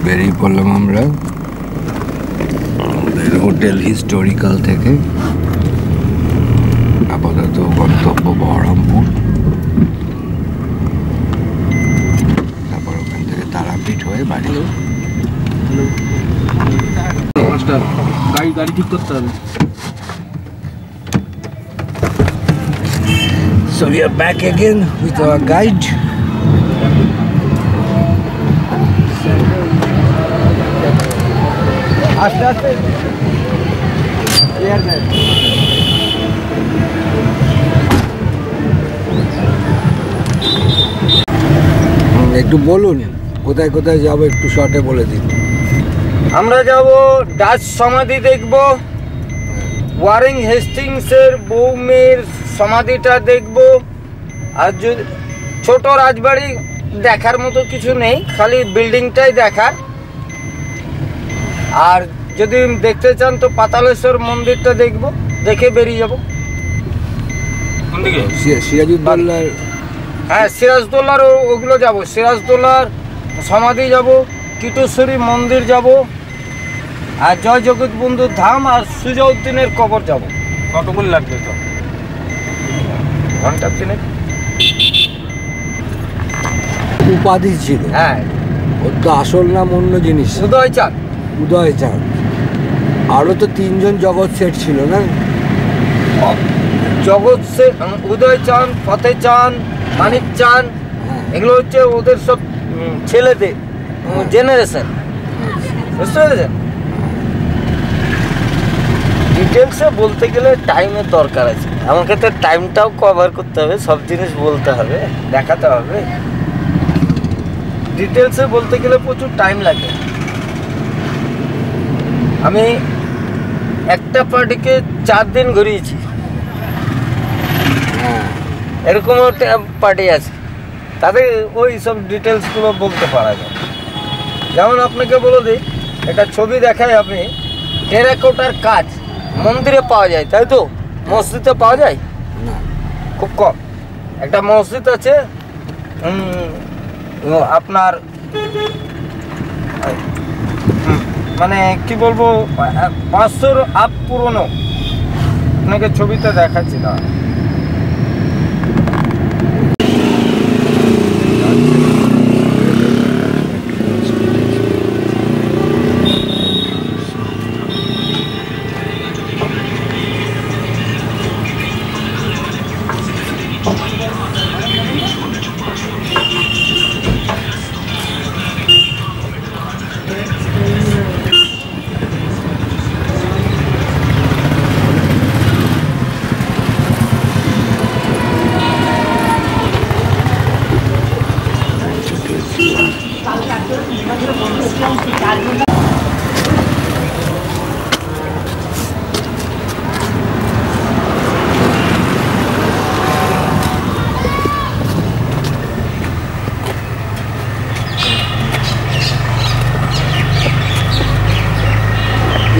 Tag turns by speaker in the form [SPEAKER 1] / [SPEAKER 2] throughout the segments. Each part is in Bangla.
[SPEAKER 1] বেরিয়ে পড়লাম আমরা হোটেল হিস্টোরিক্যাল থেকে। আপাতত গন্তব্য বহরমপুর, তারপর ওখান থেকে তারাপীঠ হয়ে বাড়ি।
[SPEAKER 2] গাড়ি ঠিক করতে হবে।
[SPEAKER 1] So we are back again with our guide.
[SPEAKER 2] আস্তে আস্তে
[SPEAKER 1] একটু বলুন কোথায় কোথায় যাবো, একটু শর্টে বলে দিন।
[SPEAKER 2] আমরা যাব ডাচ সমাধি দেখব, ওয়ারেন হেস্টিংসের বউ মেয়ের সমাধিটা দেখব। আর যদি ছোট রাজবাড়ি দেখার মতো কিছু নেই, খালি বিল্ডিংটাই দেখার। আর যদি দেখতে চান তো পাতালেশ্বর মন্দিরটা দেখব, দেখে বেরিয়ে যাব। কোন দিকে?
[SPEAKER 1] সিরাজউদ্দৌলার।
[SPEAKER 2] হ্যাঁ, সিরাজদৌল্লার ওগুলো যাব। সিরাজদৌল্লার সমাধি যাব, কিটোশ্বরী মন্দির যাব, আর জয় জগৎবন্ধুর ধাম আর সুজাউদ্দিনের কবর যাব। কতক্ষণ লাগবে? তো ঘন্টা তিনেক।
[SPEAKER 1] উপাধি ছিল।
[SPEAKER 2] হ্যাঁ,
[SPEAKER 1] ওর তো আসল নাম অন্য জিনিস।
[SPEAKER 2] উদয়চাঁদ।
[SPEAKER 1] উদয়চাঁদ। আরও তো তিনজন জগৎ শেঠ ছিল না?
[SPEAKER 2] জগৎ শেঠ, উদয়চাঁদ, ফতেচাঁদ, মানিক চাঁদ, এগুলো হচ্ছে ওদের সব ছেলেদের জেনারেশন। বুঝতে পেরেছেন? ডিটেলসে বলতে গেলে টাইমের দরকার আছে। আমার ক্ষেত্রে টাইমটাও কভার করতে হবে, সব জিনিস বলতে হবে, দেখাতে হবে। ডিটেলসে বলতে গেলে প্রচুর টাইম লাগে। আমি একটা পার্টিকে 4 দিন ঘুরিয়েছি, এরকমও পার্টি আছে, তাদের ওই সব ডিটেলসগুলো বলতে পারা যায়। যেমন আপনাকে বলে দিই, একটা ছবি দেখায়, আপনি টেরাকোটার কাজ মন্দিরে পাওয়া যায়, তাই তো? মসজিদে পাওয়া যায় খুব কম। একটা মসজিদ আছে আপনার, মানে কি বলবো, 500-র আপ পুরনো। আপনাকে ছবিতে দেখাচ্ছি না।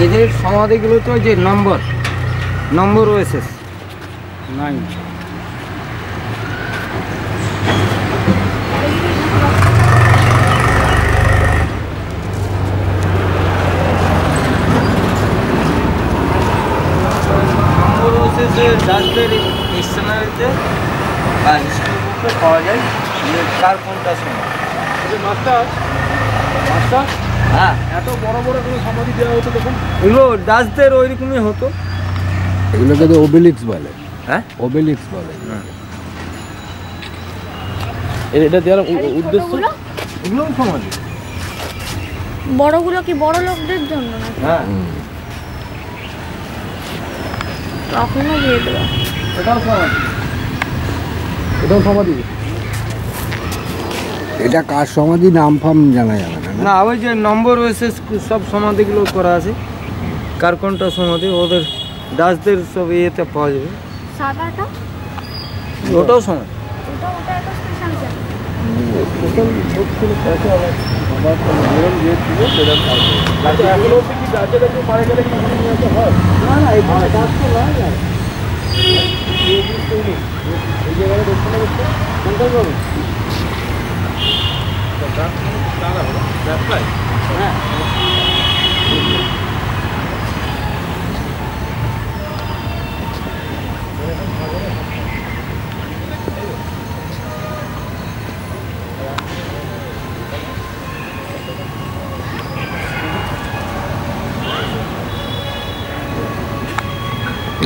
[SPEAKER 2] এদের সমাধিগুলো তো যে নম্বর রয়েছে 9। ডাচদের ডিকশনারিতে বা হিস্ট্রি বুকে পাওয়া যায় কার কোনটা সময়। মাস্টার মাস্টার, হ্যাঁ, এত বড় বড় কোনো সমাধি দেওয়া হতো তখন? এগুলো ডাচদের ওইরকমই হতো।
[SPEAKER 1] এগুলোকে তো ওবেলিক্স বলে।
[SPEAKER 2] হ্যাঁ,
[SPEAKER 1] ওবেলিক্স বলে।
[SPEAKER 2] এটা দেওয়ার উদ্দেশ্য, এগুলো সমাধি।
[SPEAKER 3] বড়গুলো কি বড় লোকদের জন্য না?
[SPEAKER 2] হ্যাঁ,
[SPEAKER 3] তখনও দিয়ে দেওয়া।
[SPEAKER 2] এটাও সমাধি, এটাও সমাধি।
[SPEAKER 1] এটা কার সমাধি নাম ফাম জানা যাবে না।
[SPEAKER 2] না, ওই যে নম্বর রয়েছে সব সমাধিগুলো করা আছে, কার কোনটা সমাধি ওদের ডাচদের সব ইয়েতে পাওয়া যাবে।
[SPEAKER 3] সাদাটা
[SPEAKER 2] ওটাও সমাধি।
[SPEAKER 3] ওটা একটা স্পেশাল জায়গা।
[SPEAKER 2] না না, এই ডাচ তো নয়। এই জায়গাটা দেখতে না, কোনটা পাবে?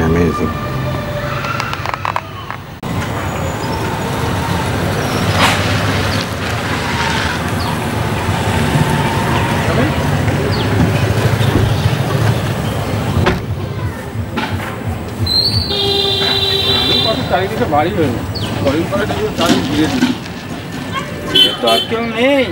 [SPEAKER 1] Amazing.
[SPEAKER 4] চারিদিকে বাড়ি হয়ে না কদিন পরে দেখবো চারি ঘিরে দিই
[SPEAKER 2] তো আর কেউ নেই।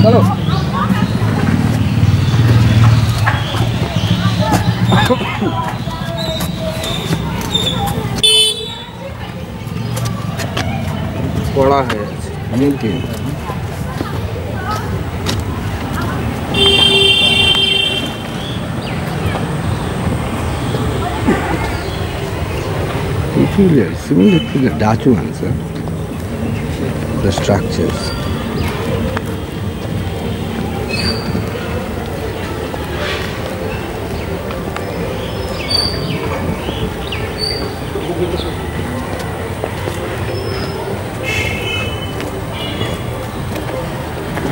[SPEAKER 2] চলো
[SPEAKER 1] পড়া হয়ে আছে milky peculiar, similar to the Dutch ones, the structures.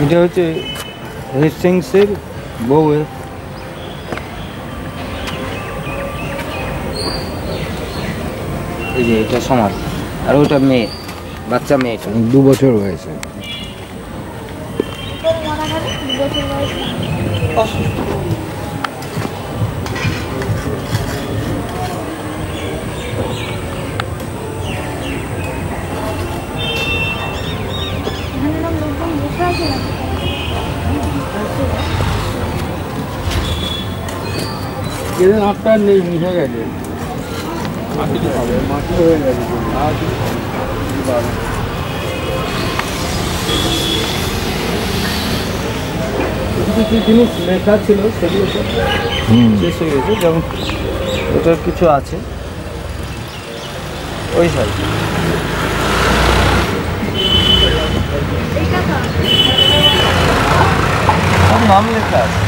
[SPEAKER 2] এটা হচ্ছে হেস্টিংসের বউয়ের এই যে এটা সমাজ আর ওটা মেয়ে বাচ্চা মেয়েটা
[SPEAKER 1] 2 বছর হয়েছে।
[SPEAKER 3] তোর মনে হয় 2 বছর বয়সে এখানে না লোকজন বসে আছে না
[SPEAKER 4] এদের হাতটা নেই মিশে গেছে মাটি হয়ে গেছে
[SPEAKER 2] কিছু কিছু জিনিস লেখা ছিল সেগুলো সব শেষ হয়ে গেছে, যেমন ওটার কিছু আছে ওই সাইড সব নাম লেখা আছে।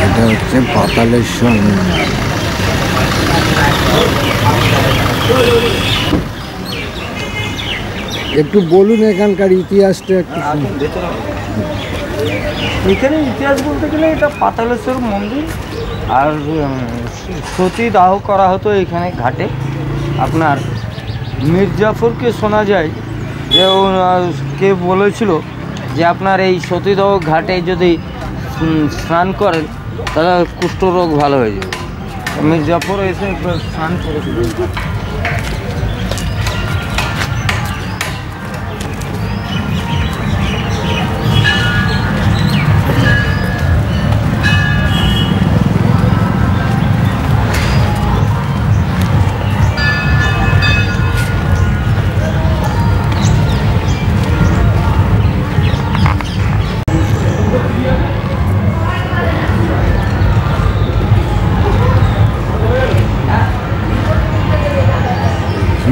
[SPEAKER 1] এটা হচ্ছে পাতালেশ্বর মন্দির। একটু বলুন এখানকার ইতিহাসটা একটু শুনি।
[SPEAKER 2] এখানে ইতিহাস বলতে গেলে এটা পাতালেশ্বর মন্দির, আর সতী দাহ করা হতো এখানে ঘাটে। আপনার মির্জাফরকে শোনা যায় যে কে বলেছিল যে আপনার এই সতীদাহ ঘাটে যদি স্নান করেন তাহলে কুষ্ঠরোগ ভালো হয়ে যাবে। মির্জাফর এসে একবার স্নান করেছিল।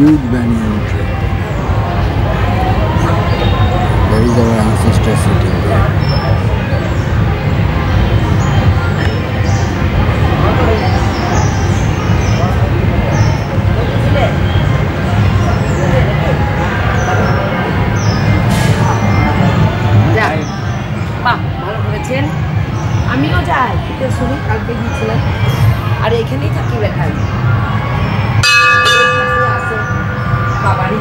[SPEAKER 1] Huge banyan tree. There is our ancestor sitting there.
[SPEAKER 5] বাহ, ভালো করেছেন। আমিও যাই শুনি, কালকে গিয়েছিলাম আর এখানেই থাকি বেকার বাবারই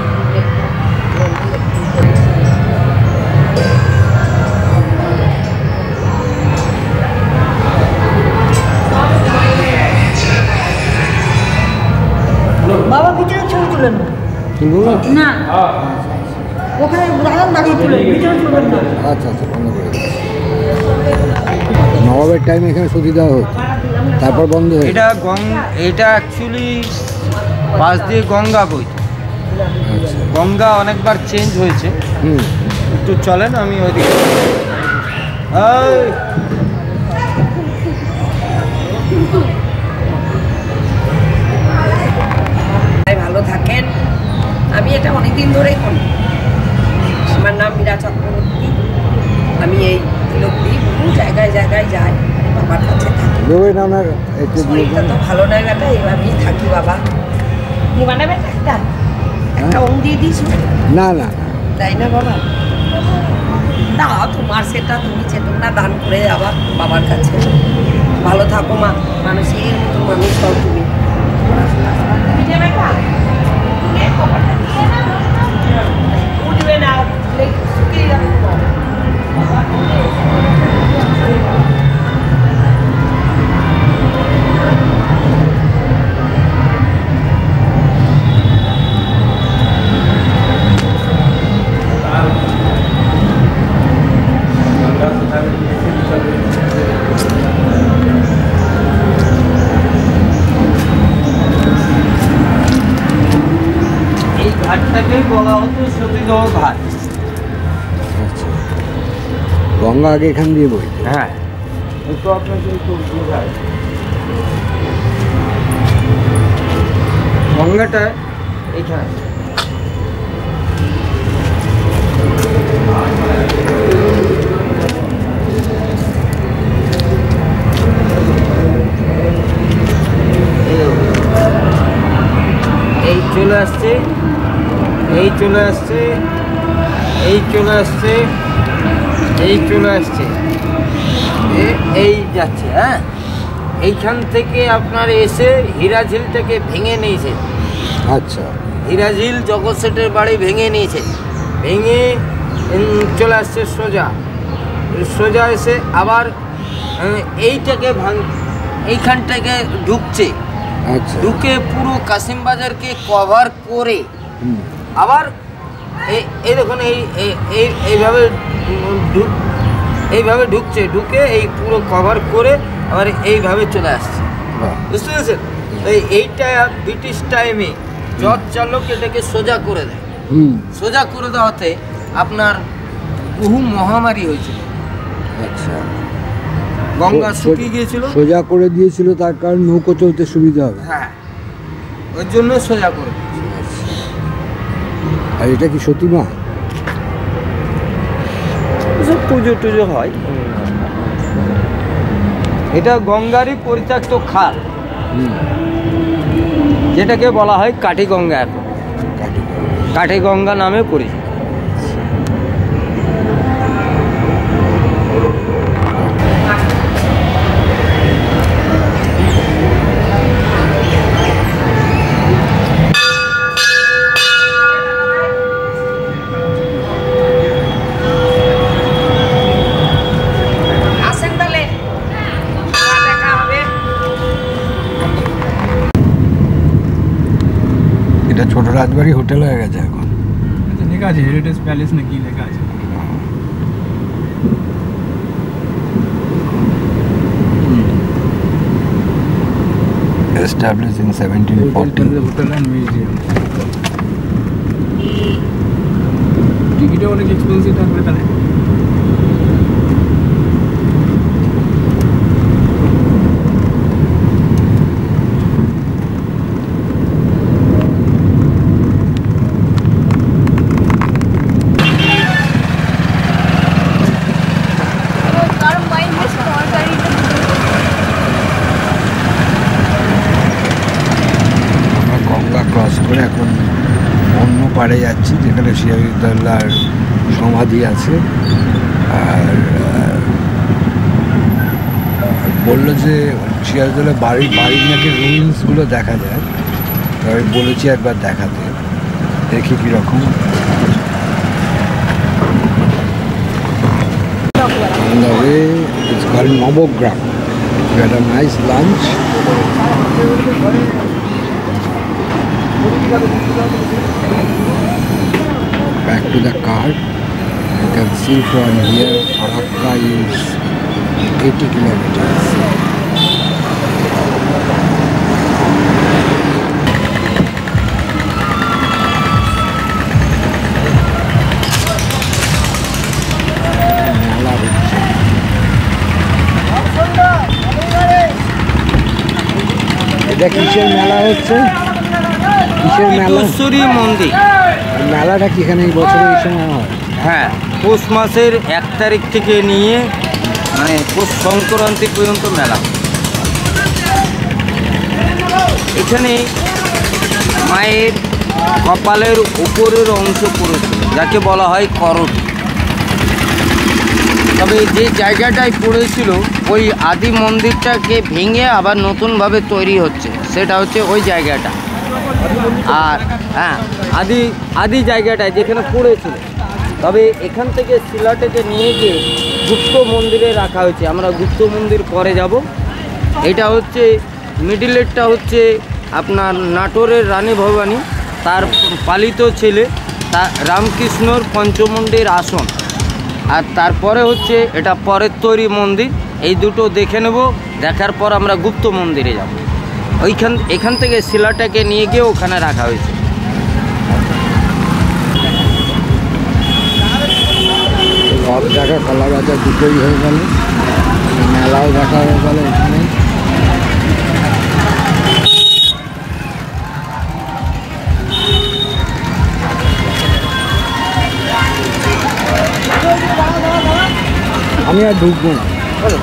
[SPEAKER 1] তুলবো না?
[SPEAKER 5] না ওখানে দাঁড়ান দাঁড়িয়ে তুলে ভিতরে তুলবেন না।
[SPEAKER 1] আচ্ছা আচ্ছা, বন্ধ করে দিচ্ছি। নবাবের টাইমে এখানে সতী দেওয়া হতো, তারপর বন্ধ হয়ে
[SPEAKER 2] এটা এটা অ্যাকচুয়ালি পাশ দিয়ে গঙ্গা বইছে।
[SPEAKER 1] আচ্ছা।
[SPEAKER 2] গঙ্গা অনেকবার চেঞ্জ হয়েছে।
[SPEAKER 1] হুম।
[SPEAKER 2] একটু চলেন, আমি ওইদিকে
[SPEAKER 5] ভালো থাকেন। আমি এটা অনেকদিন ধরেই করি। আমার নাম মীরা চক্রবর্তী। আমি এই তিলক দিই, বহু জায়গায় জায়গায় যাই, বাবার কাছে থাকি।
[SPEAKER 1] দেবেন আপনার একটু দিয়ে
[SPEAKER 5] শরীরটা তো ভালো নয় বেটা, এভাবেই থাকি বাবা। নিবা না বেটা একটা ওম দিয়ে দিস
[SPEAKER 1] না না না,
[SPEAKER 5] তাই না বাবা? দাও তোমার, সেটা তুমি চেতন না দান করে যাবা বাবার কাছে। ভালো থাকো মা, মানুষের মতো মানুষ হও তুমি। উঠবে না, শুকিয়ে যাবে তোমার।
[SPEAKER 2] এই ঘাটটাকেই বলা হতো সতীদাহ ঘাট।
[SPEAKER 1] আচ্ছা, গঙ্গা আগে এখান দিয়ে বই।
[SPEAKER 2] হ্যাঁ, একটু আপনাকে একটু বোঝাই। গঙ্গাটা এইখানে। এই চলে আসছে, এই চলে আসছে, এই চলে আসছে, এই চলে আসছে, এই যাচ্ছে। হ্যাঁ, এইখান থেকে আপনার এসে হীরাঝিলটাকে ভেঙে নিয়েছে।
[SPEAKER 1] আচ্ছা,
[SPEAKER 2] হীরাঝিল জগৎ শেঠের বাড়ি ভেঙে নিয়েছে, ভেঙে চলে আসছে সোজা। সোজা এসে আবার এইটাকে এইখানটাকে ঢুকছে।
[SPEAKER 1] আচ্ছা।
[SPEAKER 2] ঢুকে পুরো কাশিম বাজারকে কভার করে
[SPEAKER 1] হুম।
[SPEAKER 2] আবার এই দেখুন এইভাবে এইভাবে ঢুকছে, ঢুকে এই পুরো কভার করে আবার এইভাবে চলে আসছে।
[SPEAKER 1] বাহ।
[SPEAKER 2] বুঝতে পেরেছেন? এইটা ব্রিটিশ টাইমে জজ চালক এটাকে সোজা করে দেয়।
[SPEAKER 1] হুম।
[SPEAKER 2] সোজা করে দেওয়াতে আপনার বহু মহামারী হয়েছিল।
[SPEAKER 1] আচ্ছা,
[SPEAKER 2] গঙ্গা শুকিয়ে গিয়েছিল।
[SPEAKER 1] সোজা করে দিয়েছিল তার কারণ নৌকো চলতে সুবিধা হবে।
[SPEAKER 2] হ্যাঁ, ওই জন্য সোজা করে দিয়েছিল।
[SPEAKER 1] আর এটা কি সতীমা?
[SPEAKER 2] সব পুজো টুজো হয়। এটা গঙ্গারই পরিত্যক্ত খাল,
[SPEAKER 1] হুম।
[SPEAKER 2] যেটাকে বলা হয় কাঠি গঙ্গা। এখন কাঠি গঙ্গা নামে পরিচিত।
[SPEAKER 5] আসেন তাহলে, আবার দেখা হবে।
[SPEAKER 1] এটা ছোট রাজবাড়ি হোটেল হয়ে গেছে এখন।
[SPEAKER 4] লেখা আছে হেরিটেজ প্যালেস না কি লেখা আছে।
[SPEAKER 1] Established in 1740.
[SPEAKER 4] Hotel and museum. টিকিটও অনেক এক্সপেন্সিভ থাকবে তাহলে।
[SPEAKER 3] गरम वाइन में स्ट्रॉबेरी
[SPEAKER 1] আমরা গঙ্গা ক্রস করে এখন অন্য পাড়ে যাচ্ছি, যেখানে সিরাজউদ্দৌলার সমাধি আছে। আর বললো যে সিরাজউদ্দৌলার বাড়ির নাকি রুইন্সগুলো দেখা যায়। তো আমি বলেছি একবার দেখাতে, দেখি কীরকম। On the way, it's called Nobogram. We had a nice lunch. Back to the car. You can see from here Farakka is 80 kilometers. মেলা হচ্ছে। এটা কিসের মেলা হচ্ছে? কিসের মেলা?
[SPEAKER 2] বিদ্যুৎশ্বরী মন্দির।
[SPEAKER 1] মেলাটা কি এখানে এই বছরে এই সময় হয়?
[SPEAKER 2] হ্যাঁ, পৌষ মাসের 1 তারিখ থেকে নিয়ে মানে পৌষ সংক্রান্তি পর্যন্ত মেলা। এখানে মায়ের কপালের উপরের অংশ পড়েছিল, যাকে বলা হয় করটি। তবে যে জায়গাটায় পড়েছিল ওই আদি মন্দিরটাকে ভেঙে আবার নতুনভাবে তৈরি হচ্ছে, সেটা হচ্ছে ওই জায়গাটা। আর হ্যাঁ, আদি জায়গাটায় যেখানে পড়েছিল। তবে এখান থেকে শিলাটাকে নিয়ে গিয়ে গুপ্ত মন্দিরে রাখা হয়েছে। আমরা গুপ্ত মন্দির পরে যাব। এটা হচ্ছে মিডিলেরটা হচ্ছে আপনার নাটোরের রানী ভবানী, তার পালিত ছেলে তা রামকৃষ্ণর পঞ্চমুণ্ডের আসন। আর তারপরে হচ্ছে এটা পরের তৈরি মন্দির। এই দুটো দেখে নেব, দেখার পর আমরা গুপ্ত মন্দিরে যাব। এখান থেকে শিলাটাকে নিয়ে গিয়ে ওখানে রাখা হয়েছে।
[SPEAKER 1] সব জায়গায় কলা বাজার দুটোই হয়ে গেল, মেলাও দেখা হয়ে গেল এখানে। আমি আর ঢুকবো না,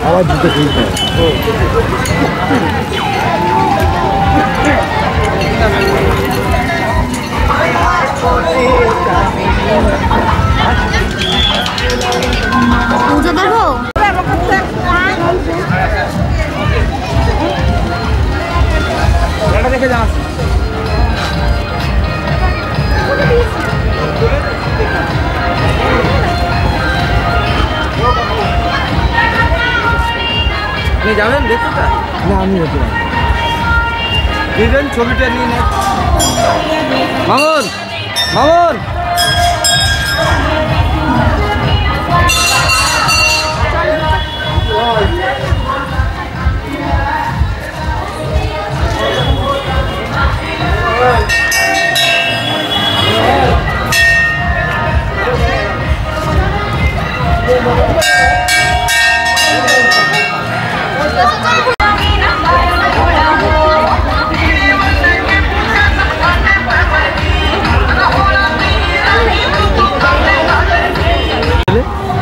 [SPEAKER 1] আবার জুতো খুলতে হবে।
[SPEAKER 3] পুজো দেবো?
[SPEAKER 2] দেখে যাস আপনি যাবেন দেখতে?
[SPEAKER 1] না আমি যেতে পারি।
[SPEAKER 2] দিবেন ছবিটা নিয়ে নেন। মামুন মামুন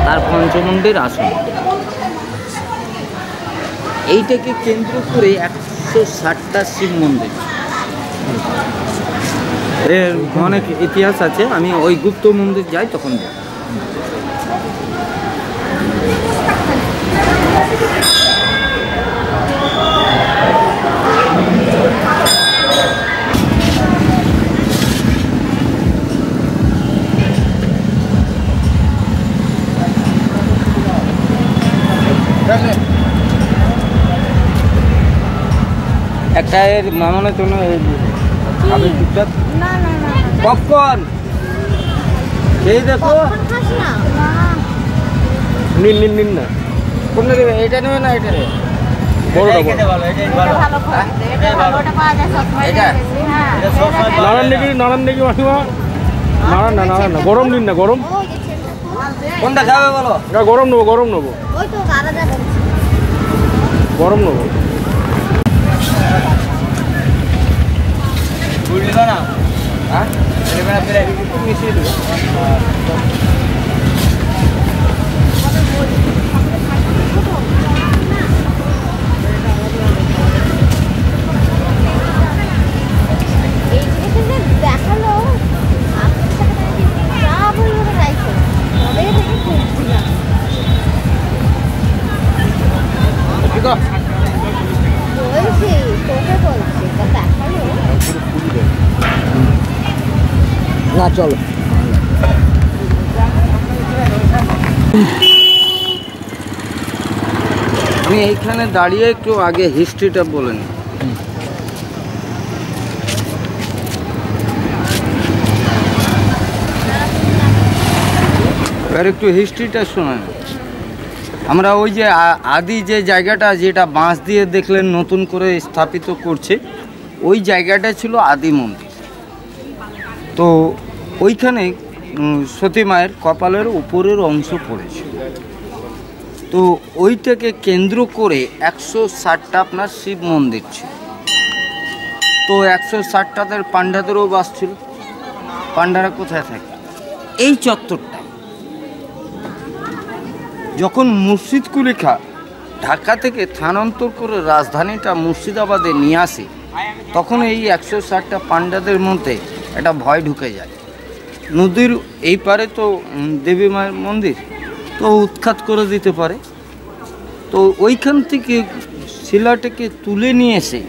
[SPEAKER 2] তার পঞ্চমুণ্ডের আসন। এইটাকে কেন্দ্র করে 160টা শিব মন্দির, এর অনেক ইতিহাস আছে। আমি ওই গুপ্ত মন্দির যাই তখন যাই। একটা এর মামনের জন্য খাবে চুপচাপ
[SPEAKER 3] না না না
[SPEAKER 2] পপকর্ন এই দেখো।
[SPEAKER 3] খাস না? না
[SPEAKER 2] নিন না, কোনটা নেবে? এটা নেবে না এটা নেবে? বড়টা ভালো, এটাই ভালো।
[SPEAKER 3] ভালো খাবে, এটা ভালো, ওটা পাওয়া যায় সবসময়।
[SPEAKER 2] এটা?
[SPEAKER 3] হ্যাঁ
[SPEAKER 4] নারায়ণ নাকি মাসিমা? না গরম নিন না, গরম।
[SPEAKER 3] ওই যে ছেলেটা,
[SPEAKER 2] কোনটা খাবে বলো?
[SPEAKER 4] না গরম নেবো
[SPEAKER 3] ওই তো আলাদা বলছি।
[SPEAKER 4] গরম নেবো।
[SPEAKER 2] বুঝলি না? হ্যাঁ মিশিয়ে দেবো।
[SPEAKER 3] এই জিনিসটা দেখালো যা বলবো রাইছে তবে থেকে খুঁজছি না। বলছি তোকে বলছি তা দেখালো।
[SPEAKER 1] না চলো।
[SPEAKER 2] আমি এইখানে দাঁড়িয়ে একটু আগে হিস্ট্রিটা বলে নিই। এবার একটু হিস্ট্রিটা শোনান। আমরা ওই যে আদি যে জায়গাটা যেটা বাঁশ দিয়ে দেখলেন নতুন করে স্থাপিত করছে, ওই জায়গাটা ছিল আদি মন্দির। তো ওইখানে সতী মায়ের কপালের উপরের অংশ পড়েছিল। তো ওইটাকে কেন্দ্র করে 160টা আপনার শিব মন্দির ছিল। তো 160টাদের পাণ্ডাদেরও বাস ছিল। পাণ্ডারা কোথায় থাকে? এই চত্বরটায়। যখন মুর্শিদ কুলি খাঁ ঢাকা থেকে স্থানান্তর করে রাজধানীটা মুর্শিদাবাদে নিয়ে আসে, তখন এই 160টা পাণ্ডাদের মধ্যে একটা ভয় ঢুকে যায়। নদীর এই পারে তো দেবী মায়ের মন্দির, তো উৎখাত করে দিতে পারে। তো ওইখান থেকে শিলাটাকে তুলে নিয়ে এসে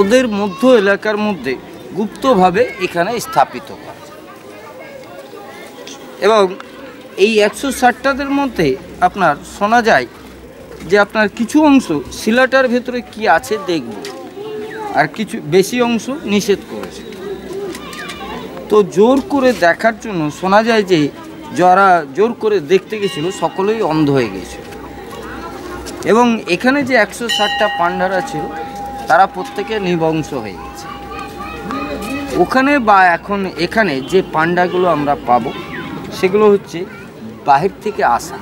[SPEAKER 2] ওদের মধ্য এলাকার মধ্যে গুপ্তভাবে এখানে স্থাপিত করে। এবং এই 160টাদের মধ্যে আপনার শোনা যায় যে আপনার কিছু অংশ শিলাটার ভেতরে কি আছে দেখব, আর কিছু বেশি অংশ নিষেধ করেছে। তো জোর করে দেখার জন্য শোনা যায় যে যারা জোর করে দেখতে গেছিল সকলেই অন্ধ হয়ে গেছিল। এবং এখানে যে 160টা পাণ্ডারা ছিল তারা প্রত্যেকে নিবংশ হয়ে গেছে। ওখানে বা এখন এখানে যে পাণ্ডাগুলো আমরা পাবো সেগুলো হচ্ছে বাহির থেকে আসা।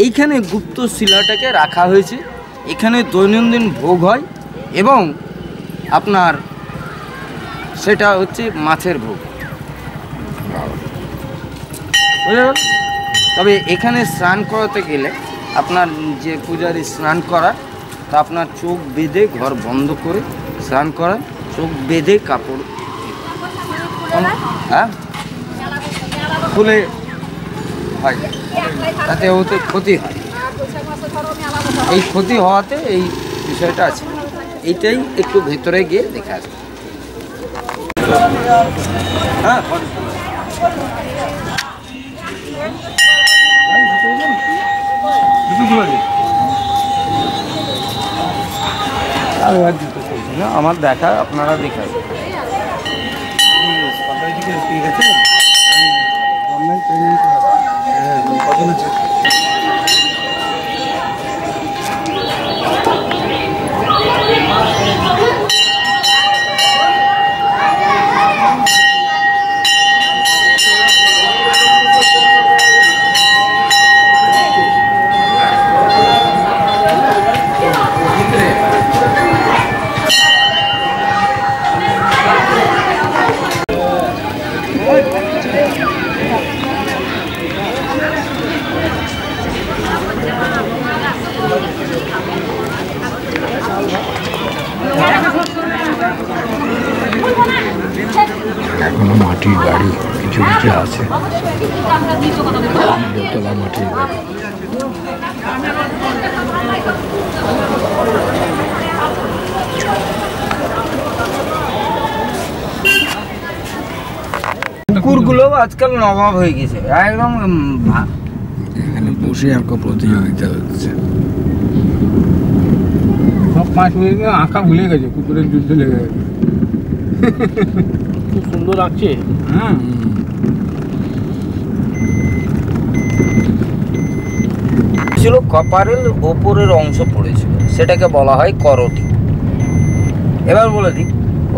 [SPEAKER 2] এইখানে গুপ্ত শিলাটাকে রাখা হয়েছে। এখানে দৈনন্দিন ভোগ হয় এবং আপনার সেটা হচ্ছে মাছের ভোগ। তবে এখানে স্নান করাতে গেলে আপনার যে পূজারী স্নান করা, তা আপনার চোখ বেঁধে ঘর বন্ধ করে স্নান করা, চোখ বেঁধে কাপড় খুলে হয়, তাতে ওতে ক্ষতি হয়। এই ক্ষতি হওয়াতে এই বিষয়টা আছে। এইটাই একটু ভেতরে গিয়ে দেখে আসবে। হ্যাঁ, আমার দেখা আপনারা দেখা
[SPEAKER 1] এখনো মাটির বাড়ি কিছু কিছু আছে, দোতলা মাটির বাড়ি।
[SPEAKER 2] কুকুরগুলো আজকাল নবাব হয়ে গেছে একদম।
[SPEAKER 1] এখানে বসে একটা প্রতিযোগিতা হচ্ছে।
[SPEAKER 4] সব 5 মিনিট আঁকা ভুলে গেছে, কুকুরের যুদ্ধ লেগে গেছে। খুব সুন্দর লাগছে। হ্যাঁ,
[SPEAKER 2] ছিল কপারের ওপরের অংশ পড়েছিল, সেটাকে বলা হয় করটি। এবার বলে দিই,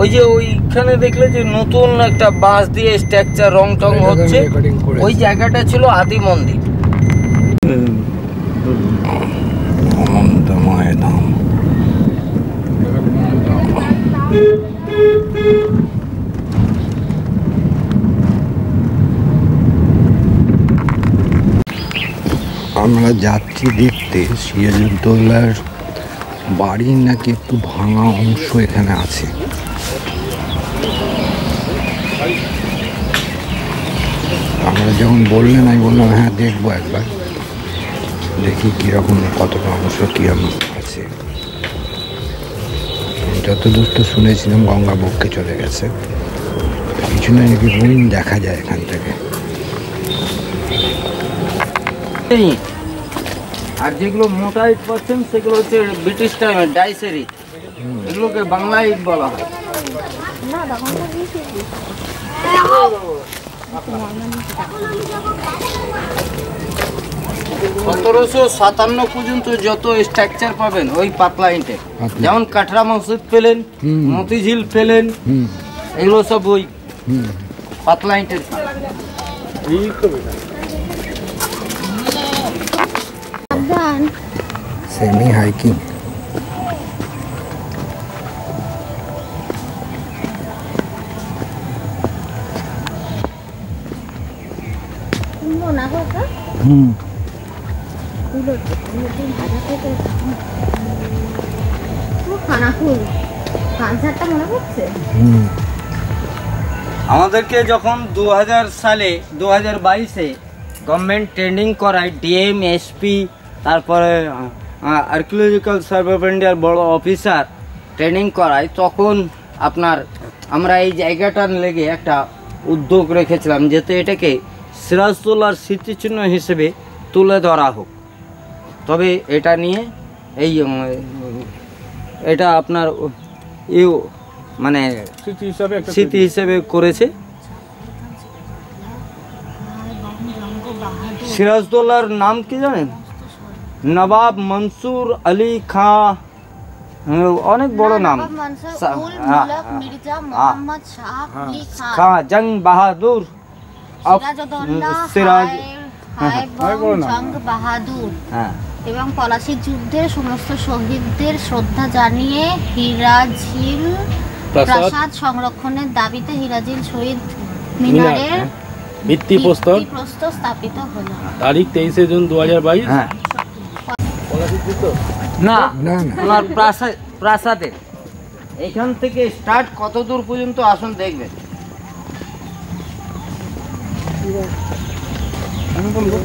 [SPEAKER 2] ওই যে ওইখানে দেখলে যে নতুন একটা বাঁশ দিয়ে স্ট্রাকচার রং টং হচ্ছে, ওই জায়গাটা ছিল আদি মন্দির।
[SPEAKER 1] অনন্তময় ধাম। আমরা যাচ্ছি দেখতে সিরাজউদ্দৌলার বাড়ির নাকি একটু ভাঙা অংশ এখানে আছে। আমরা যখন বললেন আমি বললাম হ্যাঁ দেখবো একবার, দেখি কীরকম কতটা অংশ কীরকম আছে। যতদূর তো শুনেছিলাম গঙ্গা বক্ষে চলে গেছে, কিছু না নাকি রুইন দেখা যায় এখান থেকে।
[SPEAKER 2] আর যেগুলো মোটা ইট পাচ্ছেন সেগুলো হচ্ছে ব্রিটিশ টাইমের ডাইসের ইট, এগুলোকে বাংলা ইট বলা হয়। সতেরোশো 1757 পর্যন্ত যত স্ট্রাকচার পাবেন ওই পাতলা ইটে,
[SPEAKER 1] পাতলা।
[SPEAKER 2] যেমন কাটরা মসজিদ পেলেন,
[SPEAKER 1] হুম।
[SPEAKER 2] মতিঝিল পেলেন,
[SPEAKER 1] হুম
[SPEAKER 2] এগুলো সব ওই
[SPEAKER 1] হুম
[SPEAKER 2] পাতলা ইটের।
[SPEAKER 3] সাবধান।
[SPEAKER 1] Semi hiking.
[SPEAKER 3] শুনবো না গো ওটা?
[SPEAKER 1] হুম
[SPEAKER 3] খানাকুল কানসারটা মনে পড়ছে?
[SPEAKER 1] হুম
[SPEAKER 2] আমাদেরকে যখন 2000 সালে 2022-এ গভর্নমেন্ট ট্রেনিং করায়, ডিএম, এসপি, তারপরে আর্কিওলজিক্যাল সার্ভে অফ ইন্ডিয়ার বড় অফিসার ট্রেনিং করায়, তখন আপনার আমরা এই জায়গাটার লেগে একটা উদ্যোগ রেখেছিলাম যাতে এটাকে সিরাজদৌল্লার স্মৃতিচিহ্ন হিসেবে তুলে ধরা হোক। তবে এটা নিয়ে এই এটা আপনার মানে
[SPEAKER 4] স্মৃতি হিসাবে একটা
[SPEAKER 2] স্মৃতি হিসেবে করেছে। সিরাজদৌল্লার নাম কি জানেন? নবাব মনসুর আলী খাঁ, অনেক বড় নাম।
[SPEAKER 3] নবাব মনসুর
[SPEAKER 2] সা-
[SPEAKER 3] উল
[SPEAKER 2] হ্যাঁ,
[SPEAKER 3] মুলক
[SPEAKER 2] হ্যাঁ,
[SPEAKER 3] মির্জা
[SPEAKER 2] হ্যাঁ।
[SPEAKER 3] মোহাম্মদ শাহ আলী খান
[SPEAKER 2] খাঁ জং বাহাদুর অফ
[SPEAKER 3] সিরাজউদ্দৌলা
[SPEAKER 2] সিরাজ।
[SPEAKER 3] হায়
[SPEAKER 4] বড় নাম।
[SPEAKER 3] জং বাহাদুর
[SPEAKER 2] হ্যাঁ,
[SPEAKER 3] এবং পলাশির যুদ্ধের সমস্ত শহীদদের শ্রদ্ধা জানিয়ে হিরাজিল প্রাসাদ সংরক্ষণের দাবিতে হিরাজিল শহীদ মিনারের
[SPEAKER 4] ভিত্তিপ্রস্তর
[SPEAKER 3] ভিত্তিপ্রস্তর স্থাপিত হলো।
[SPEAKER 4] তারিখ 23 জুন 2022।
[SPEAKER 2] হ্যাঁ। না
[SPEAKER 1] না না
[SPEAKER 2] ওনার প্রাসাদে এখান থেকে স্টার্ট কত দূর পর্যন্ত আসুন দেখবেন।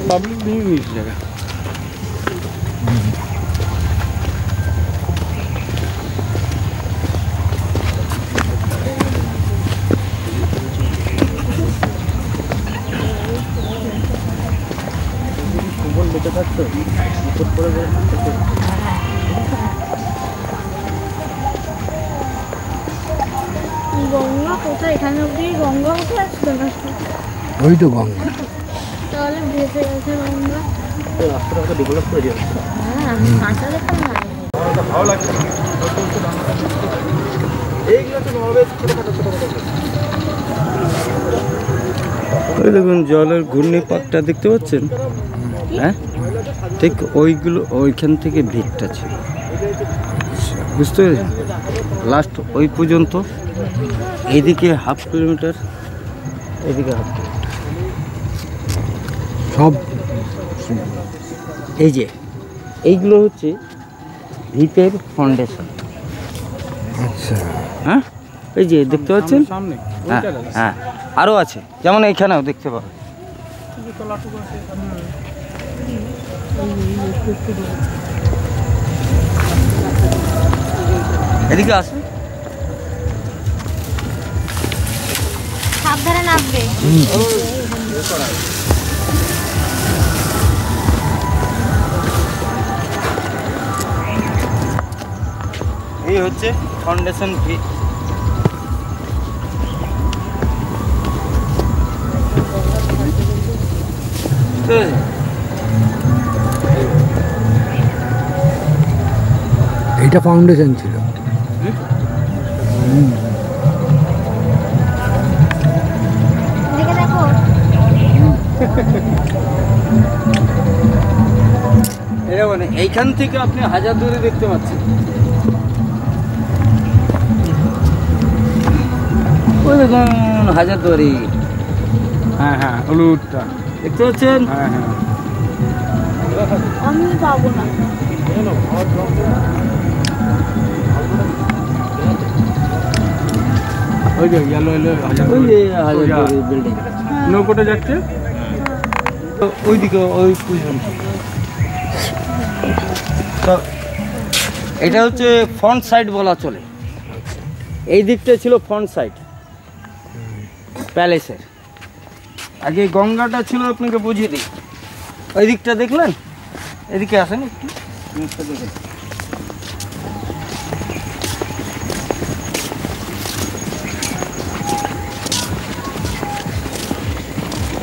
[SPEAKER 4] পাবলিক নিউজ জায়গা।
[SPEAKER 3] গঙ্গা কোথায়? এখানে অব্দি গঙ্গা কোথায় আসছে না?
[SPEAKER 1] ওই তো গঙ্গা।
[SPEAKER 3] তাহলে ভেসে গেছে গঙ্গা।
[SPEAKER 4] রাস্তাটা ডেভেলপ করে দিয়েছে।
[SPEAKER 3] হ্যাঁ, কাঁচা দেখতাম না।
[SPEAKER 4] ভালো লাগছে। এইগুলো তো নরওয়েজ ছোটখাটো
[SPEAKER 2] ওই দেখুন জলের ঘূর্ণিপাকটা দেখতে পাচ্ছেন? হ্যাঁ, ঠিক ওইগুলো ওইখান থেকে ভিড়টা ছিল, বুঝতে পেরেছেন? লাস্ট ওই পর্যন্ত, এইদিকে হাফ কিলোমিটার, এদিকে হাফ কিলোমিটার।
[SPEAKER 1] সব
[SPEAKER 2] এই যে এইগুলো হচ্ছে ভিতের ফাউন্ডেশন।
[SPEAKER 1] আচ্ছা
[SPEAKER 2] হ্যাঁ, এই যে দেখতে পাচ্ছেন?
[SPEAKER 4] সামনে
[SPEAKER 2] হ্যাঁ হ্যাঁ, আরও আছে, যেমন এইখানেও দেখতে পাবেন। এদিকে আসুন।
[SPEAKER 3] সাবধানে নামবে।
[SPEAKER 2] এই হচ্ছে ফাউন্ডেশন ভিত।
[SPEAKER 1] এইটা ফাউন্ডেশন ছিল।
[SPEAKER 3] এদিকে দেখো।
[SPEAKER 2] এটা মানে এইখান থেকে আপনি হাজারদুয়ারি দেখতে পাচ্ছেন। ওই দেখুন হাজারদুয়ারি
[SPEAKER 4] হ্যাঁ হ্যাঁ, হলুদটা।
[SPEAKER 2] দেখতে পাচ্ছেন?
[SPEAKER 4] হ্যাঁ হ্যাঁ।
[SPEAKER 3] আমি পাবো না।
[SPEAKER 4] ওই যে ইয়েলো ইয়েলো
[SPEAKER 2] ওই যে হাজারদুয়ারি বিল্ডিং,
[SPEAKER 4] নৌকোটা যাচ্ছে।
[SPEAKER 2] ওইদিকে ওই পর্যন্ত। তো এটা হচ্ছে ফ্রন্ট সাইড বলা চলে। এই দিকটা ছিল ফ্রন্ট সাইড প্যালেসের। আগে গঙ্গাটা ছিল, আপনাকে বুঝিয়ে দিই। ওই দিকটা দেখলেন? এদিকে আসেন একটু, জিনিসটা দেখেন।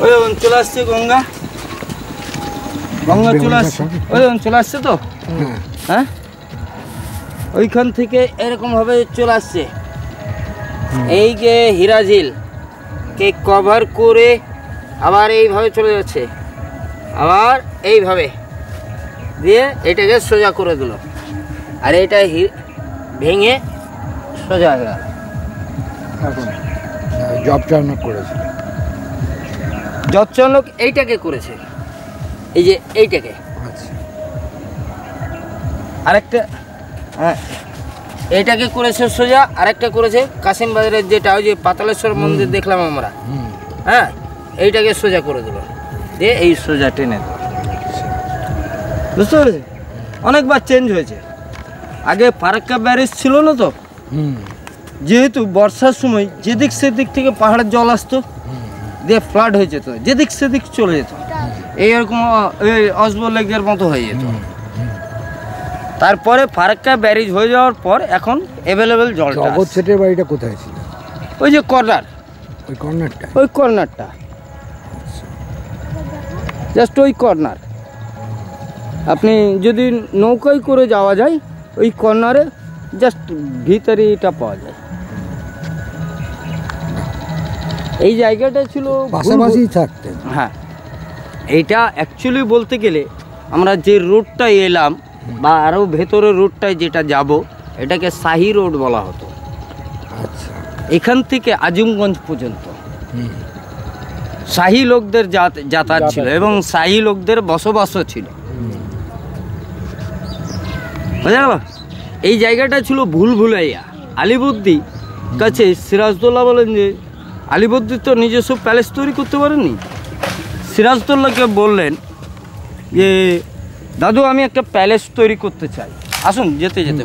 [SPEAKER 2] ওই দেখুন চলে আসছে গঙ্গা, গঙ্গা চলে আসছে, ওই দেখুন চলে আসছে তো, হ্যাঁ ওইখান থেকে এরকম ভাবে চলে আসছে, এই যে হীরাঝিল কে কভার করে আবার এইভাবে চলে যাচ্ছে, আবার এইভাবে দিয়ে এটাকে সোজা করে দিল, আর এটা ভেঙে সোজা হয়ে গেল।
[SPEAKER 1] জব চালনা করেছিল,
[SPEAKER 2] যৎচলক এইটাকে করেছে, এই যে এইটাকে,
[SPEAKER 1] আচ্ছা
[SPEAKER 2] আরেকটা হ্যাঁ এইটাকে করেছে সোজা, আরেকটা করেছে কাশিম বাজারের যেটা ওই যে পাতালেশ্বর মন্দির দেখলাম আমরা, হ্যাঁ এইটাকে সোজা করে দিল, দিয়ে এই সোজা টেনে দিল। বুঝতে পেরেছি? অনেকবার চেঞ্জ হয়েছে। আগে ফারাক্কা ব্যারেজ ছিল না তো, যেহেতু বর্ষার সময় যেদিক সেদিক থেকে পাহাড়ের জল আসতো, দিয়ে ফ্লাড হয়ে যেত, যেদিক সেদিক চলে যেত, এইরকম এই অজবর লেকের মতো হয়ে যেত। তারপরে ফারাক্কা ব্যারেজ হয়ে যাওয়ার পর এখন অ্যাভেলেবেল জলটা
[SPEAKER 1] জগৎ সেটের বাড়িটা কোথায় ছিল?
[SPEAKER 2] ওই যে কর্নার,
[SPEAKER 1] ওই কর্নারটা?
[SPEAKER 2] ওই কর্নারটা, জাস্ট ওই কর্নার। আপনি যদি নৌকায় করে যাওয়া যায় ওই কর্নারে জাস্ট ভিতরে এটা পাওয়া যায়। এই জায়গাটা ছিল
[SPEAKER 1] পাশাপাশি থাকতেন।
[SPEAKER 2] হ্যাঁ, এইটা অ্যাকচুয়ালি বলতে গেলে আমরা যে রোডটায় এলাম বা আরও ভেতরের রোডটায় যেটা যাব, এটাকে শাহী রোড বলা হতো।
[SPEAKER 1] আচ্ছা,
[SPEAKER 2] এখান থেকে আজমগঞ্জ পর্যন্ত শাহী লোকদের যাতায়াত ছিল এবং শাহী লোকদের বসবাসও ছিল। বুঝা গেল? এই জায়গাটা ছিল ভুলভুলাইয়া। আলিবর্দী কাছে সিরাজদৌল্লা বলেন যে আলিবর্দী তো নিজস্ব প্যালেস তৈরি করতে পারেননি, সিরাজদৌল্লাকে বললেন যে দাদু আমি একটা প্যালেস তৈরি করতে চাই, আসুন যেতে যেতে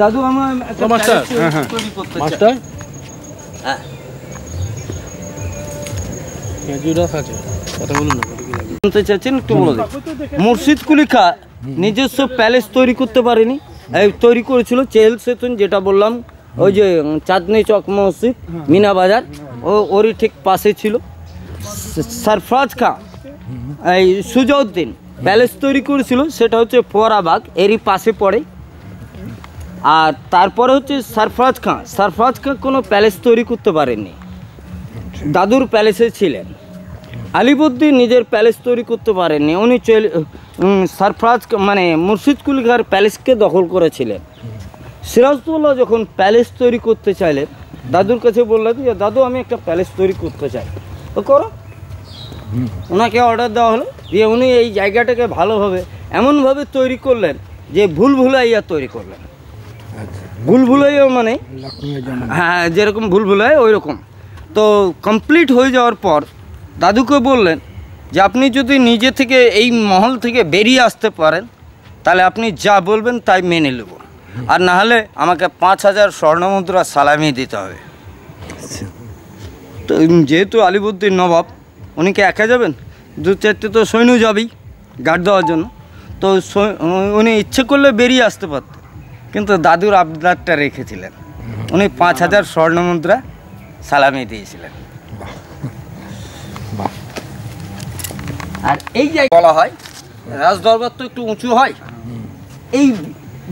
[SPEAKER 2] দাদু আমার একটা প্যালেস তৈরি করতে চাই। হ্যাঁ বলতে চাচ্ছেন একটু বলে দিন। মুর্শিদ কুলি খা নিজস্ব প্যালেস তৈরি করতে পারেনি, তৈরি করেছিল চেহেল সেতুন, যেটা বললাম ওই যে চাঁদনি চক মসজিদ মিনা বাজার ওরই ঠিক পাশে ছিল। সরফরাজ খাঁ এই সুজাউদ্দিন প্যালেস তৈরি করেছিল, সেটা হচ্ছে ফোয়ারাবাগ এরই পাশে পড়ে। আর তারপরে হচ্ছে সরফরাজ খাঁ কোনো প্যালেস তৈরি করতে পারেননি, দাদুর প্যালেসে ছিলেন। আলিবর্দী নিজের প্যালেস তৈরি করতে পারেননি, উনি সরফরাজ মানে মুর্শিদ কুলি খাঁর প্যালেসকে দখল করেছিলেন। সিরাজদৌল্লা যখন প্যালেস তৈরি করতে চাইলেন, দাদুর কাছে বললেন যে দাদু আমি একটা প্যালেস তৈরি করতে চাই, তো করো। ওনাকে অর্ডার দেওয়া হলো, দিয়ে উনি এই জায়গাটাকে ভালোভাবে এমনভাবে তৈরি করলেন যে ভুলভুলাইয়া তৈরি করলেন। ভুলভুলাইয়া মানে হ্যাঁ যেরকম ভুলভুলাইয়া ওই রকম। তো কমপ্লিট হয়ে যাওয়ার পর দাদুকে বললেন যে আপনি যদি নিজে থেকে এই মহল থেকে বেরিয়ে আসতে পারেন তাহলে আপনি যা বলবেন তাই মেনে নেব, আর না হলে আমাকে 5000 স্বর্ণমুদ্রা সালামি দিতে হবে। তো যেহেতু আলিবর্দীর নবাব, উনি কি একা যাবেন? 2-4টে তো সৈন্য যাবেই গার্ড দেওয়ার জন্য, তো উনি ইচ্ছে করলে বেরিয়ে আসতে পারতেন, কিন্তু দাদুর আবদারটা রেখেছিলেন, উনি 5000 স্বর্ণমুদ্রা সালামি দিয়েছিলেন। আর এই জায়গা বলা হয় রাজদরবার তো একটু উঁচু হয়, এই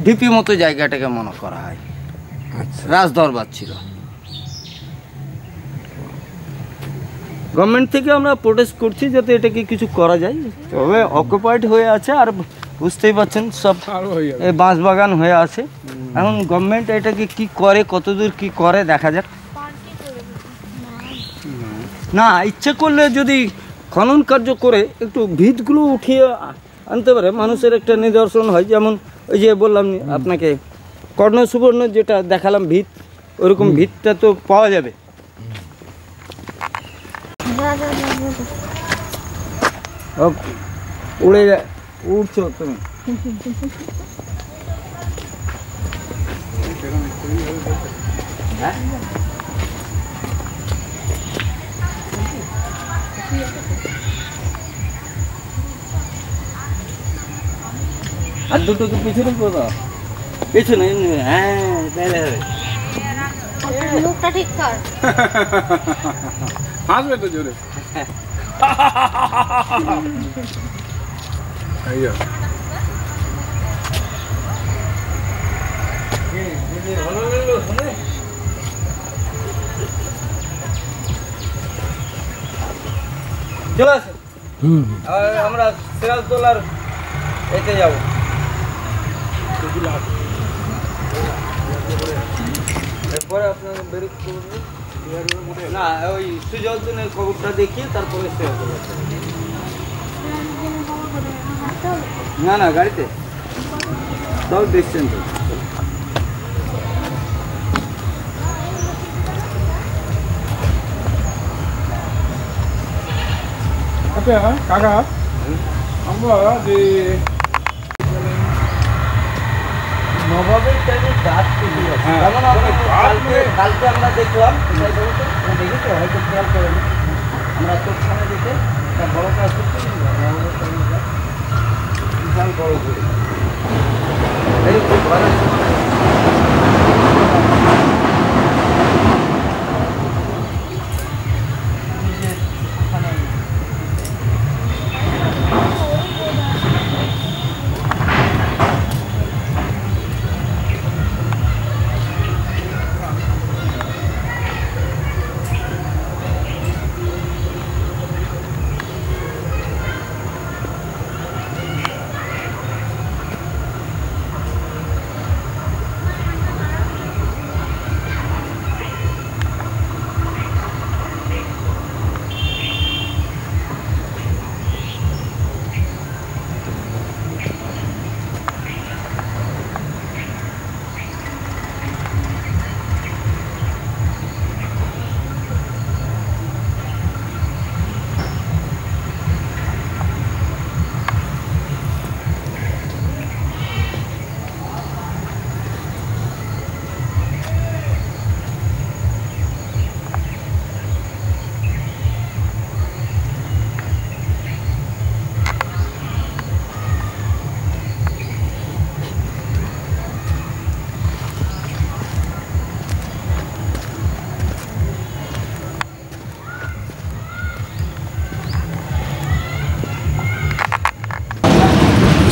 [SPEAKER 2] ঢিপি মতো জায়গাটাকে মনে করা হয় রাজদরবার ছিল। গভর্নমেন্ট থেকে আমরা প্রোটেস্ট করছি যাতে এটাকে কিছু করা যায়, তবে অকুপাইড হয়ে আছে, আর বুঝতেই পারছেন সব বাঁশ বাগান হয়ে আছে। এখন গভর্নমেন্ট এটাকে কি করে, কতদূর কি করে দেখা যাক। না ইচ্ছে করলে যদি খনন কার্য করে একটু ভিতগুলো উঠিয়ে আনতে পারে, মানুষের একটা নিদর্শন হয়। যেমন ওই যে বললাম আপনাকে কর্ণ সুবর্ণ যেটা দেখালাম ভিত, ওরকম ভিতটা তো পাওয়া যাবে। উড়ে উঠছো তুমি, হ্যাঁ আর দুটো তো পিছনে কোথাও, পিছনে, হ্যাঁ তাহলে হবে।
[SPEAKER 3] মুখটা ঠিক কর।
[SPEAKER 4] হাসবে তো জোরে। আইয়া
[SPEAKER 2] ভালো লাগলো শুনে। চলে আসেন। আমরা সিরাজদৌলার এতে যাব। এরপরে আপনার বেরিয়ে করবেন না, ওই সুজউদ্দিনের খবরটা দেখিয়ে তারপরে সিরাজদৌলা। না না, গাড়িতে তাও দেখছেন তো।
[SPEAKER 4] আচ্ছা কাকা, আমরা যে
[SPEAKER 2] নবাবের টাইমে গাছ তৈরি আছে।
[SPEAKER 4] হ্যাঁ,
[SPEAKER 2] যেমন আমরা কালকে আমরা দেখলাম, দেখেছো হয়তো খেয়াল করেন, আমরা তোরখানে দেখে একটা বড় কাজ করতে নবাবের টাইমে গাছ বিশাল বড় করে এই খুব ভালো।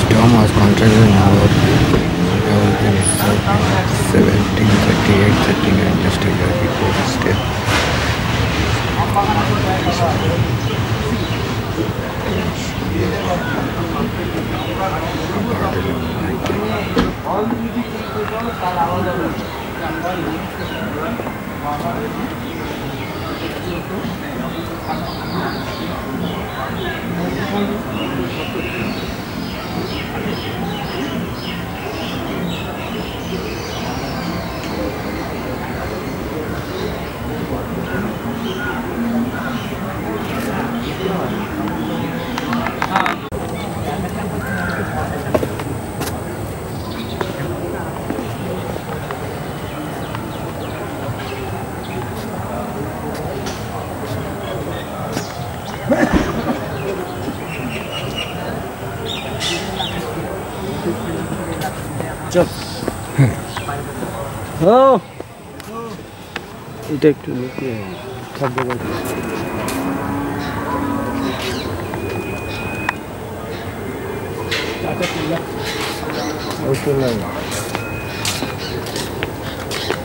[SPEAKER 1] Storm was contracted in our 1738-39 district before his death.
[SPEAKER 2] ও এটা একটু লুকিয়ে থাকবে।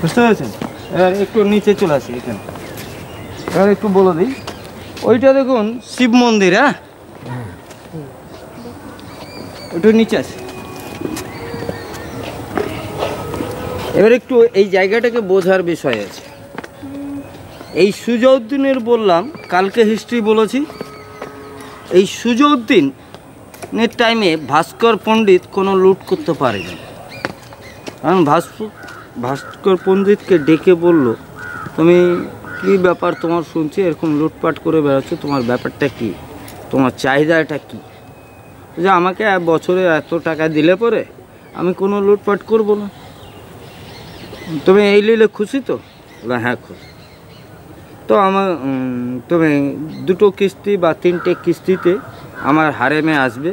[SPEAKER 2] বুঝতে পেরেছেন? এবার একটু নিচে চলে আসি এখানে। এবার একটু বলে দিই, ওইটা দেখুন শিব মন্দির। হ্যাঁ, একটু নিচে আছে। এবার একটু এই জায়গাটাকে বোঝার বিষয় আছে। এই সুজউদ্দিনের বললাম, কালকে হিস্ট্রি বলেছি, এই সুজউদ্দিনের টাইমে ভাস্কর পণ্ডিত কোনো লুট করতে পারেনি। কারণ ভাস্কর পণ্ডিতকে ডেকে বলল, তুমি কী ব্যাপার, তোমার শুনছি এরকম লুটপাট করে বেড়াচ্ছ, তোমার ব্যাপারটা কি, তোমার চাহিদাটা কী? যে আমাকে বছরে এত টাকা দিলে পরে আমি কোনো লুটপাট করব না, তুমি এই নিলে খুশি তো? হ্যাঁ খুশি। তো আমার তুমি দুটো কিস্তি বা তিনটে কিস্তিতে আমার হারেমে আসবে,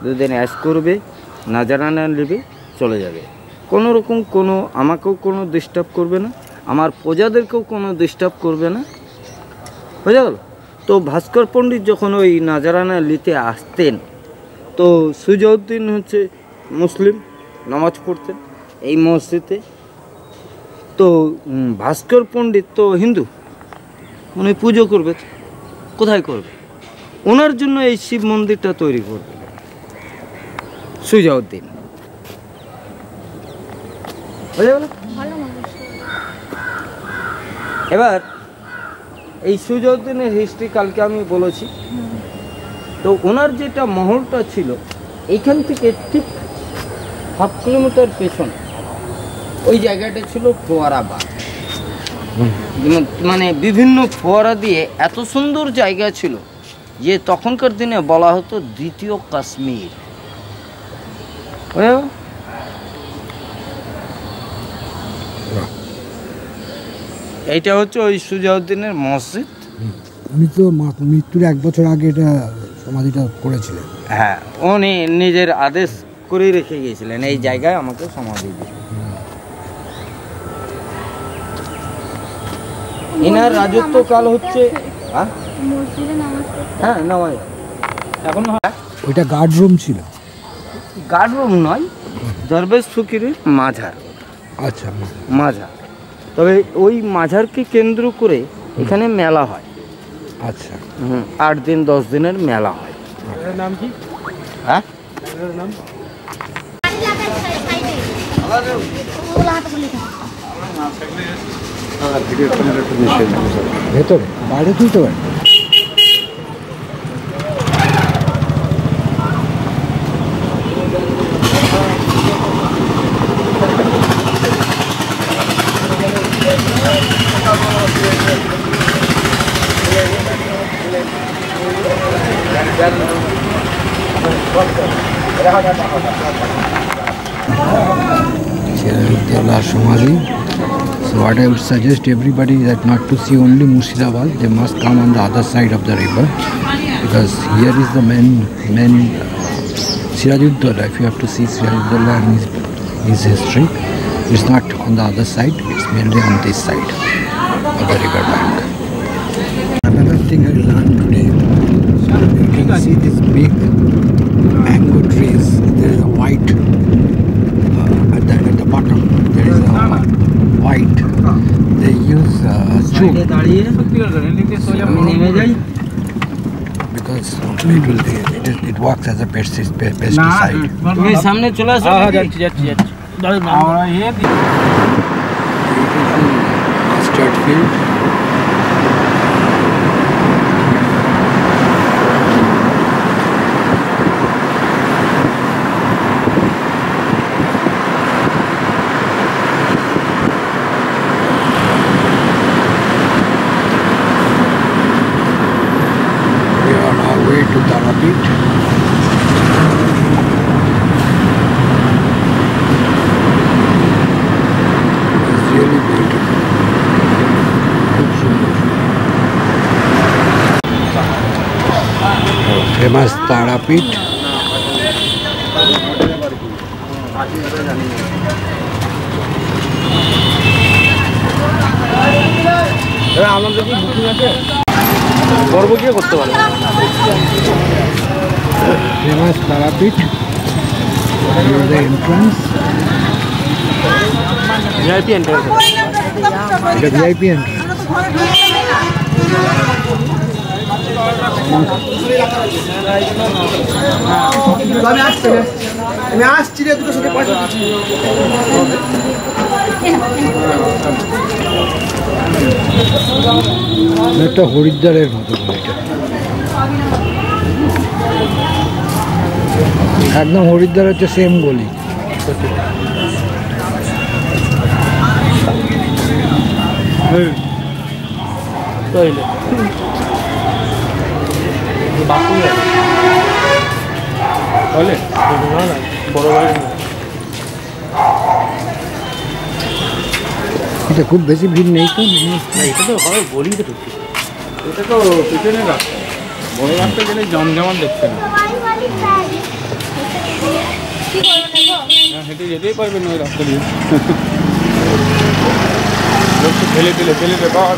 [SPEAKER 2] দুদিন অ্যাশ করবে, না জানা না নেবে, চলে যাবে। কোনো রকম আমাকেও কোনো ডিস্টার্ব করবে না, আমার প্রজাদেরকেও কোনো ডিস্টার্ব করবে না, বোঝা গেল? তো ভাস্কর পণ্ডিত যখন ওই নাজারানা নিতে আসতেন, তো সুজাউদ্দিন হচ্ছে মুসলিম, নামাজ পড়তেন এই মসজিদে। তো ভাস্কর পণ্ডিত তো হিন্দু, উনি পুজো করবে, কোথায় করবে? ওনার জন্য এই শিব মন্দিরটা তৈরি করবে সুজাউদ্দিন, বোঝা গেল?
[SPEAKER 3] ভালো মানুষ।
[SPEAKER 2] এবার এই সুজাউদ্দিনের হিস্ট্রি কালকে আমি বলেছি। তো ওনার যেটা মহলটা ছিল এইখান থেকে ঠিক হাফ কিলোমিটার পেছনে ওই জায়গাটা ছিল ফোয়ারা বাগ, মানে বিভিন্ন ফোয়ারা দিয়ে এত সুন্দর জায়গা ছিল যে তখনকার দিনে বলা হতো দ্বিতীয় কাশ্মীর। এইটা হচ্ছে ওই সুজাউদ্দিনের মসজিদ।
[SPEAKER 1] উনি তো মৃত্যুর 1 বছর আগে এটা সমাধিটা করেছিলেন।
[SPEAKER 2] হ্যাঁ, উনি নিজের আদেশ করে রেখে গিয়েছিলেন এই জায়গায় আমাকে সমাধি দিন। এনার রাজত্বকাল হচ্ছে
[SPEAKER 3] মসজিদে নামাজ পড়তে
[SPEAKER 2] হ্যাঁ নামাজ এখন
[SPEAKER 1] ওইটা গার্ড রুম ছিল।
[SPEAKER 2] গার্ড রুম নয়, দরবেশ ফকিরের মাঝার।
[SPEAKER 1] আচ্ছা,
[SPEAKER 2] মাঝার, তবে ওই মাঝারকে কেন্দ্র করে এখানে মেলা হয়।
[SPEAKER 1] আচ্ছা,
[SPEAKER 2] 8 দিন 10 দিনের মেলা হয়।
[SPEAKER 4] নাম কি?
[SPEAKER 2] হ্যাঁ,
[SPEAKER 4] নাম
[SPEAKER 1] ভেতরে বাইরে তুলতে পারে। Samadhi. So what I would suggest everybody that not to see only Murshidabad, they must come on the other side of the river, because here is the main Sirajuddaulah. If you have to see Sirajuddaulah and his history, it's not on the other side, it's mainly on this side of the river bank. Another thing I learned today, you can see these big mango trees. There is a white at the bottom. There is a white. They use chalk because it works as a pesticide.
[SPEAKER 2] তুমি সামনে চলে আসো।
[SPEAKER 4] যাচ্ছি
[SPEAKER 1] Mustard field. We are on our way to Tarapit. It's really beautiful. Famous Tarapit.
[SPEAKER 4] আমার যদি বুকিং আছে গর্ব গিয়ে করতে পারে।
[SPEAKER 1] Famous Tarapit. Here is the entrance.
[SPEAKER 4] VIP entrance.
[SPEAKER 1] The VIP entrance.
[SPEAKER 6] আমি আসছি রে, দুটোর সাথে পয়সা দিচ্ছি।
[SPEAKER 1] একটা হরিদ্বারের মতো এটা, একদম হরিদ্বার হচ্ছে সেম গলি। এটা খুব বেশি ভিড় নেই তো?
[SPEAKER 4] এটা তো হয় বলি তো ঢুকছি, এটা তো পিছনে রাস্তা, বড় রাস্তা গেলে জমজমান দেখতে না। হেঁটে যেতেই পারবেন ওই রাস্তা দিয়ে। একটু ঠেলে দিলে বাবা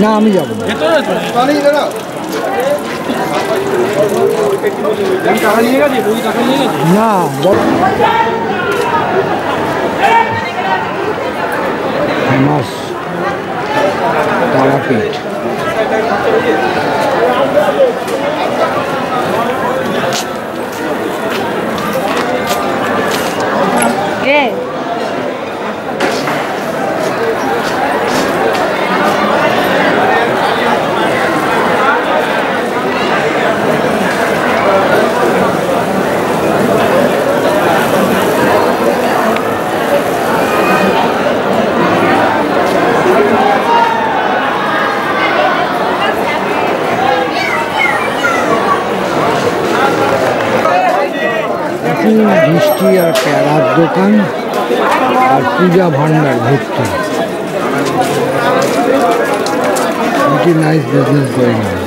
[SPEAKER 1] না আমি যাবো না।
[SPEAKER 4] টাকা নিয়ে গেছে বই টাকা নিয়ে গেছে
[SPEAKER 1] না ফেমাস তারাপীঠ। মিষ্টি আর প্যারার দোকান আর পূজা ভান্ডার ভর্তি। Pretty nice business going on.